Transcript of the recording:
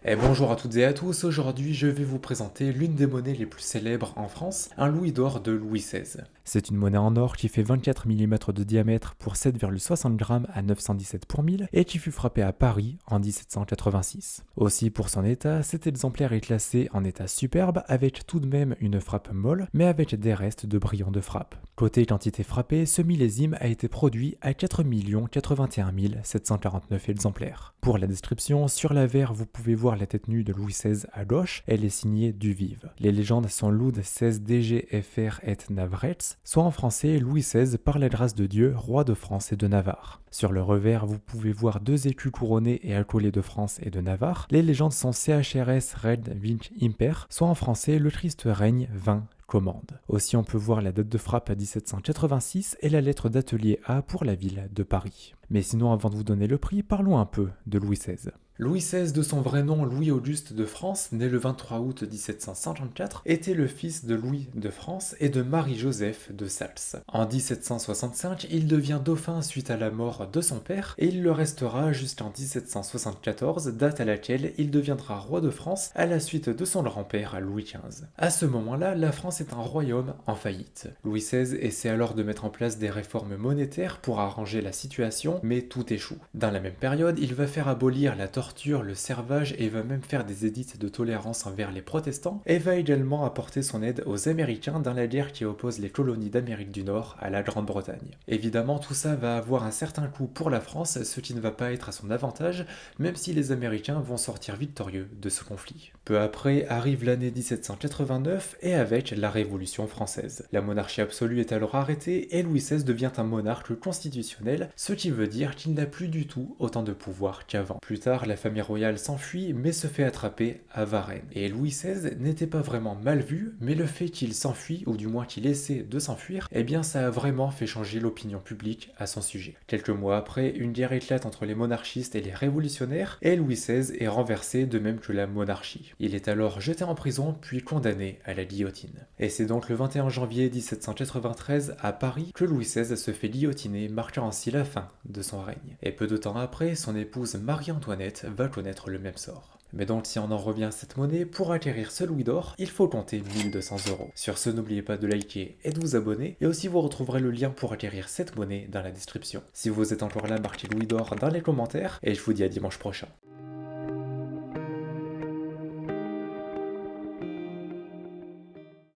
Et bonjour à toutes et à tous, aujourd'hui je vais vous présenter l'une des monnaies les plus célèbres en France, un louis d'or de Louis XVI. C'est une monnaie en or qui fait 24 mm de diamètre pour 7,60 grammes à 917 pour 1000 et qui fut frappé à Paris en 1786. Aussi pour son état, cet exemplaire est classé en état superbe avec tout de même une frappe molle mais avec des restes de brillants de frappe. Côté quantité frappée, ce millésime a été produit à 4 081 749 exemplaires. Pour la description, sur l'avers vous pouvez voir la tête nue de Louis XVI à gauche, elle est signée Duvive. Les légendes sont Lud XVI DGFR et Navarrete, soit en français Louis XVI par la grâce de Dieu, roi de France et de Navarre. Sur le revers, vous pouvez voir deux écus couronnés et accolés de France et de Navarre. Les légendes sont CHRS Red Vinc Imper, soit en français le triste règne vint commande. Aussi on peut voir la date de frappe à 1786 et la lettre d'atelier A pour la ville de Paris. Mais sinon avant de vous donner le prix, parlons un peu de Louis XVI. Louis XVI, de son vrai nom Louis-Auguste de France, né le 23 août 1754, était le fils de Louis de France et de Marie-Joseph de Sals. En 1765, il devient dauphin suite à la mort de son père et il le restera jusqu'en 1774, date à laquelle il deviendra roi de France à la suite de son grand-père Louis XV. À ce moment-là, la France est un royaume en faillite. Louis XVI essaie alors de mettre en place des réformes monétaires pour arranger la situation, mais tout échoue. Dans la même période, il va faire abolir la torture, le servage et va même faire des édits de tolérance envers les protestants et va également apporter son aide aux Américains dans la guerre qui oppose les colonies d'Amérique du Nord à la Grande-Bretagne. Évidemment, tout ça va avoir un certain coût pour la France, ce qui ne va pas être à son avantage, même si les Américains vont sortir victorieux de ce conflit. Peu après arrive l'année 1789 et avec la Révolution française. La monarchie absolue est alors arrêtée et Louis XVI devient un monarque constitutionnel, ce qui veut dire qu'il n'a plus du tout autant de pouvoir qu'avant. Plus tard, la famille royale s'enfuit mais se fait attraper à Varennes. Et Louis XVI n'était pas vraiment mal vu, mais le fait qu'il s'enfuit, ou du moins qu'il essaie de s'enfuir, eh bien ça a vraiment fait changer l'opinion publique à son sujet. Quelques mois après, une guerre éclate entre les monarchistes et les révolutionnaires, et Louis XVI est renversé de même que la monarchie. Il est alors jeté en prison puis condamné à la guillotine. Et c'est donc le 21 janvier 1793 à Paris que Louis XVI se fait guillotiner, marquant ainsi la fin de son règne. Et peu de temps après, son épouse Marie-Antoinette va connaître le même sort. Mais donc si on en revient à cette monnaie, pour acquérir ce louis d'or, il faut compter 1200 €. Sur ce, n'oubliez pas de liker et de vous abonner, et aussi vous retrouverez le lien pour acquérir cette monnaie dans la description. Si vous êtes encore là, marquez louis d'or dans les commentaires, et je vous dis à dimanche prochain.